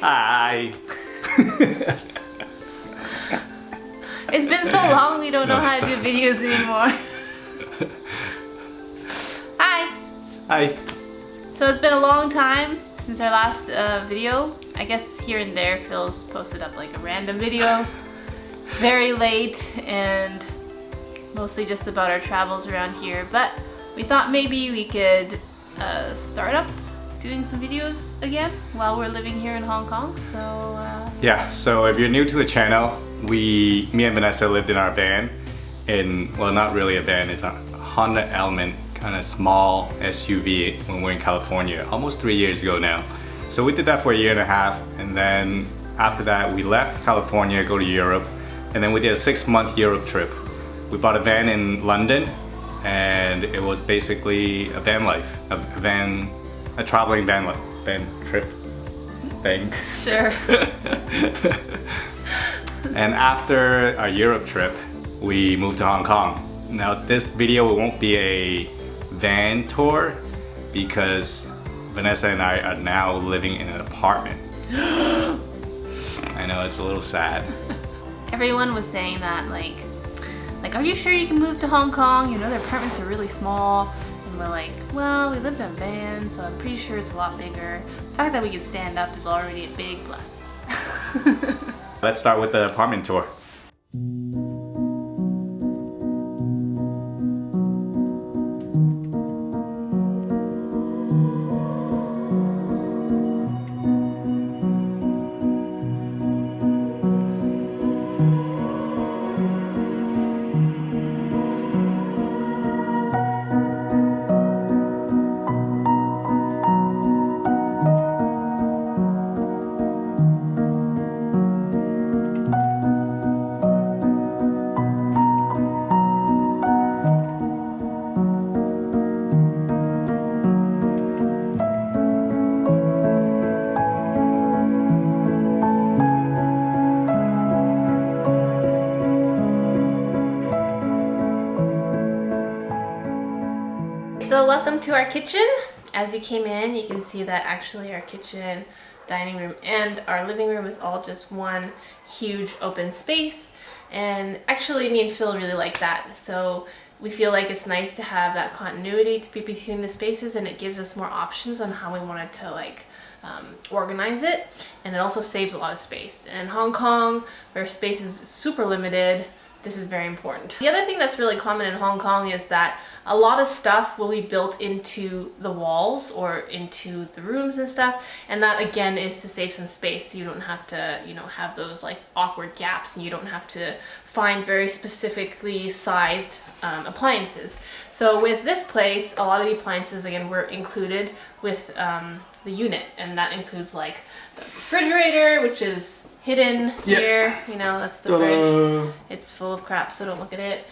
Hi! It's been so long we don't know how to do videos anymore. Hi! Hi! So it's been a long time since our last video. I guess here and there Phil's posted up like a random video. Very late and mostly just about our travels around here. But we thought maybe we could start up doing some videos again while we're living here in Hong Kong. So Yeah, so if you're new to the channel, me and Vanessa lived in our van in, well, not really a van, it's a Honda Element, kind of small SUV when we were in California, almost 3 years ago now. So we did that for a year and a half, and then after that we left California, go to Europe, and then we did a 6-month Europe trip. We bought a van in London, and it was basically a van life, a traveling van trip thing. sure. And after our Europe trip, we moved to Hong Kong. Now this video won't be a van tour because Vanessa and I are now living in an apartment. I know, it's a little sad. Everyone was saying that like, are you sure you can move to Hong Kong? You know, their apartments are really small. And we're like, well, we lived in a van, so I'm pretty sure it's a lot bigger. The fact that we can stand up is already a big plus. Let's start with the apartment tour. So welcome to our kitchen. As you came in, you can see that actually our kitchen, dining room, and our living room is all just one huge open space. And actually me and Phil really like that. So we feel like it's nice to have that continuity between the spaces, and it gives us more options on how we wanted to like organize it. And it also saves a lot of space. And in Hong Kong, where space is super limited, this is very important. The other thing that's really common in Hong Kong is that a lot of stuff will be built into the walls or into the rooms and stuff, and that again is to save some space, so you don't have to, you know, have those like awkward gaps, and you don't have to find very specifically sized appliances. So with this place, a lot of the appliances again were included with the unit, and that includes like the refrigerator, which is hidden here. You know, that's the fridge. It's full of crap, so don't look at it.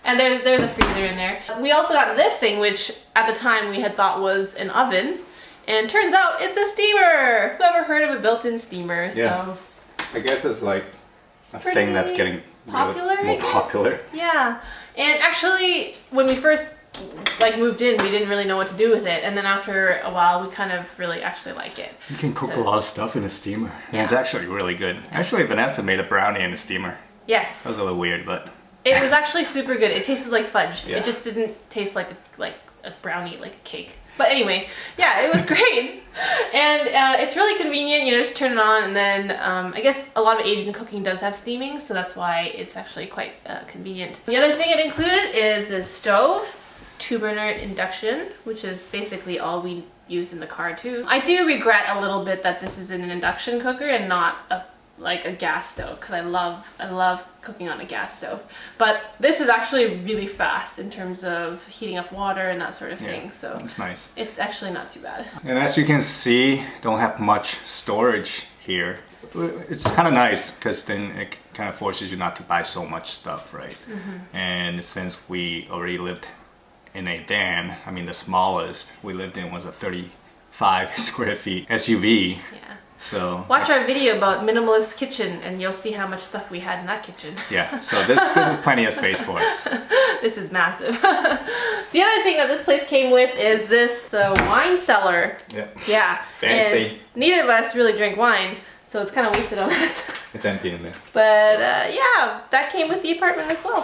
And there's a freezer in there. We also got this thing, which at the time we had thought was an oven, and turns out it's a steamer. Who ever heard of a built-in steamer? Yeah. So I guess it's like a thing that's getting popular, more popular. Yeah. And actually, when we first like moved in, we didn't really know what to do with it, and then after a while we kind of really actually like it. You can cook a lot of stuff in a steamer, and it's actually really good. Actually, Vanessa made a brownie in a steamer. Yes. That was a little weird, but it was actually super good. It tasted like fudge. Yeah. It just didn't taste like a brownie, like a cake. But anyway, yeah, it was great. And it's really convenient. You know, just turn it on, and then I guess a lot of Asian cooking does have steaming, so that's why it's actually quite convenient. The other thing it included is the stove, 2-burner induction, which is basically all we used in the car too. I do regret a little bit that this is an induction cooker and not a gas stove, because I love cooking on a gas stove. But this is actually really fast in terms of heating up water and that sort of thing. So it's nice. It's actually not too bad. And as you can see, don't have much storage here. It's kind of nice because then it kind of forces you not to buy so much stuff, right? And since we already lived in a van, I mean the smallest we lived in was a 35 square feet SUV. Yeah. So watch our video about minimalist kitchen and you'll see how much stuff we had in that kitchen. yeah, so this is plenty of space for us. This is massive. The other thing that this place came with is this wine cellar. Yeah. Yeah. Fancy. And neither of us really drink wine, so it's kind of wasted on us. It's empty in there. But yeah, that came with the apartment as well.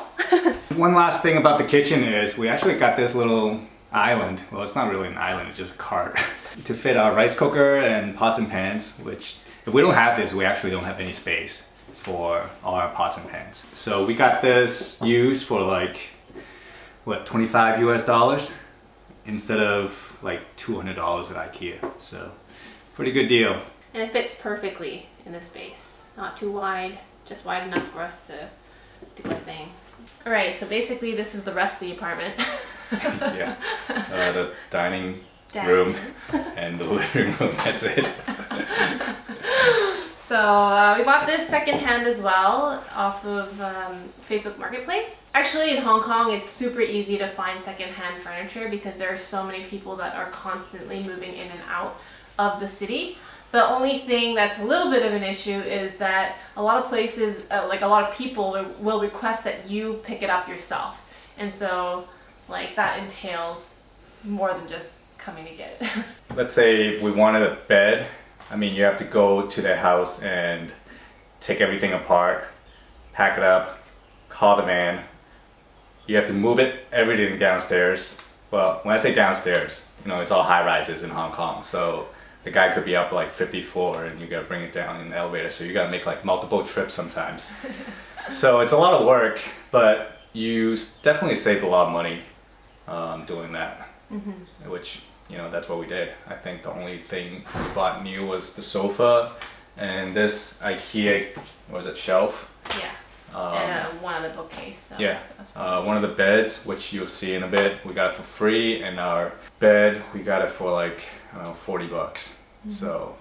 One last thing about the kitchen is we actually got this little island. Well, it's not really an island, it's just a cart to fit our rice cooker and pots and pans, which if we don't have this, we actually don't have any space for all our pots and pans. So we got this used for like, what, $25 US instead of like $200 at IKEA. So pretty good deal. And it fits perfectly in this space. Not too wide, just wide enough for us to do our thing. All right, so basically this is the rest of the apartment. Yeah, the dining room and the living room, that's it. So we bought this secondhand as well off of Facebook Marketplace. Actually in Hong Kong it's super easy to find secondhand furniture because there are so many people that are constantly moving in and out of the city. The only thing that's a little bit of an issue is that a lot of places, like a lot of people will request that you pick it up yourself. And so like that entails more than just coming to get it. Let's say we wanted a bed. I mean, you have to go to their house and take everything apart, pack it up, call the van. You have to move everything downstairs. Well, when I say downstairs, you know, it's all high rises in Hong Kong. So the guy could be up like 50th floor and you gotta bring it down in the elevator. So you gotta make like multiple trips sometimes. So it's a lot of work, but you definitely saved a lot of money doing that, which, you know, that's what we did. I think the only thing we bought new was the sofa and this IKEA, what was it, shelf? Yeah, and one of the bookcase. Yeah, one of the beds, which you'll see in a bit, we got it for free, and our bed, we got it for like, I don't know, $40. So,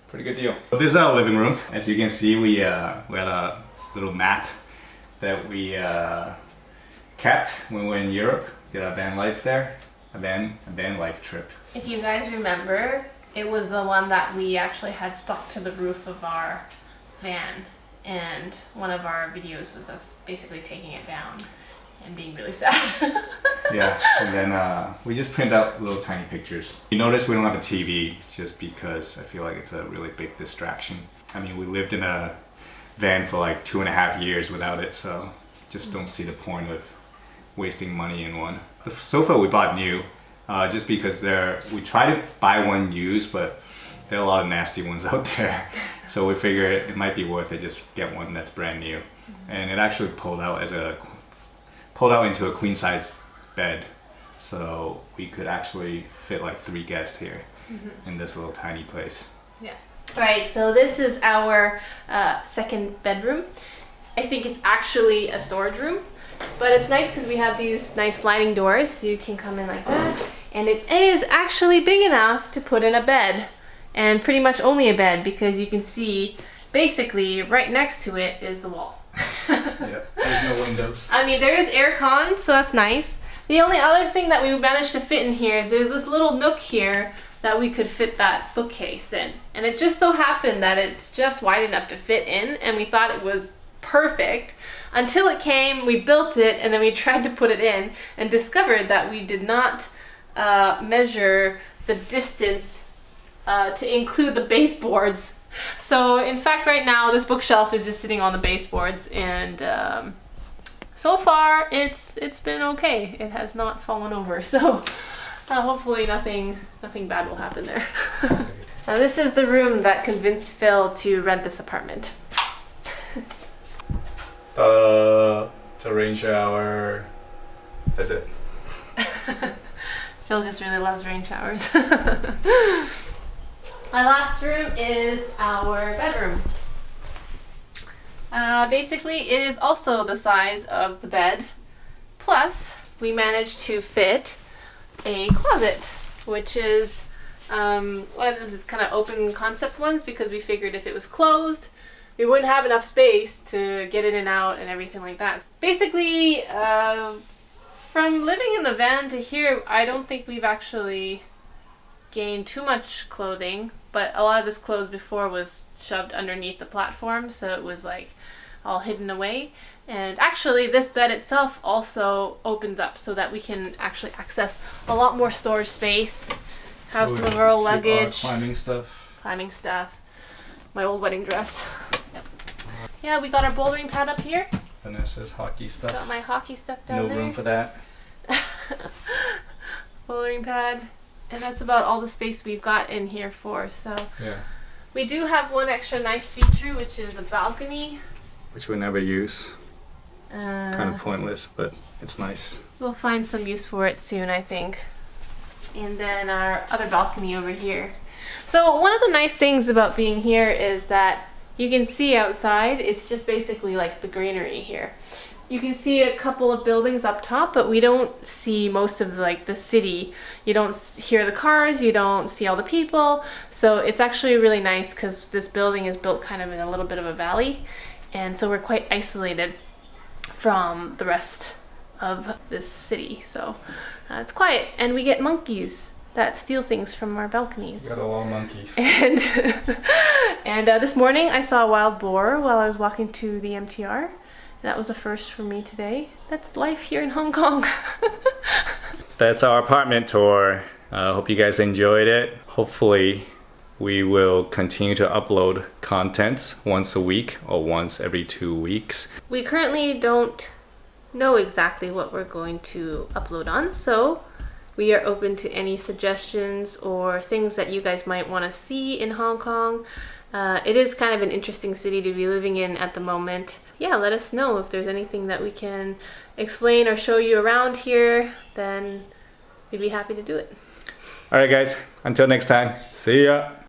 pretty good deal. This is our living room. As you can see, we had a little map that we kept when we were in Europe. Did our van life there, a van life trip. If you guys remember, it was the one that we actually had stuck to the roof of our van, and one of our videos was us basically taking it down and being really sad. Yeah, and then we just print out little tiny pictures. You notice we don't have a TV just because I feel like it's a really big distraction. I mean, we lived in a van for like 2.5 years without it, so just don't see the point of wasting money in one. The sofa we bought new, just because we try to buy one used, but there are a lot of nasty ones out there. So we figure it might be worth it just get one that's brand new. And it actually pulled out into a queen size bed. So we could actually fit like 3 guests here in this little tiny place. Yeah. Alright, so this is our second bedroom. I think it's actually a storage room. But it's nice because we have these nice sliding doors, so you can come in like that. And it is actually big enough to put in a bed. And pretty much only a bed, because you can see basically right next to it is the wall. Yeah, there's no windows. I mean, there is aircon, so that's nice. The only other thing that we managed to fit in here is there's this little nook here that we could fit that bookcase in. And it just so happened that it's just wide enough to fit in, and we thought it was perfect. Until it came, we built it, and then we tried to put it in and discovered that we did not measure the distance to include the baseboards. So in fact right now this bookshelf is just sitting on the baseboards, and so far it's been okay. It has not fallen over, so hopefully nothing bad will happen there. Now this is the room that convinced Phil to rent this apartment. It's a rain shower. That's it. Phil just really loves rain showers. My last room is our bedroom. Basically, it is also the size of the bed. Plus, we managed to fit a closet, which is one of those kind of open concept ones, because we figured if it was closed, we wouldn't have enough space to get in and out and everything like that. Basically, from living in the van to here, I don't think we've actually gained too much clothing. but a lot of this clothes before was shoved underneath the platform, so it was like all hidden away. And actually this bed itself also opens up so that we can actually access a lot more storage space, have some of our old luggage, climbing stuff, my old wedding dress. Yep. Yeah, we got our bouldering pad up here. Vanessa's hockey stuff. Got my hockey stuff down there. No room for that. Bouldering pad. And that's about all the space we've got in here for. So yeah. We do have one extra nice feature, which is a balcony. Which we never use. Kind of pointless, but it's nice. We'll find some use for it soon, I think. And then our other balcony over here. So one of the nice things about being here is that you can see outside. It's just basically like the greenery here. You can see a couple of buildings up top, but we don't see most of like the city. You don't hear the cars, you don't see all the people. So it's actually really nice because this building is built kind of in a little bit of a valley. And so we're quite isolated from the rest of this city. So it's quiet, and we get monkeys that steal things from our balconies. We got a lot of monkeys. And this morning I saw a wild boar while I was walking to the MTR. That was a first for me today. That's life here in Hong Kong. That's our apartment tour. Hope you guys enjoyed it. Hopefully we will continue to upload contents once a week or once every 2 weeks. We currently don't know exactly what we're going to upload on, so we are open to any suggestions or things that you guys might want to see in Hong Kong. It is kind of an interesting city to be living in at the moment. Yeah, let us know if there's anything that we can explain or show you around here, then we'd be happy to do it. Alright guys, until next time, see ya!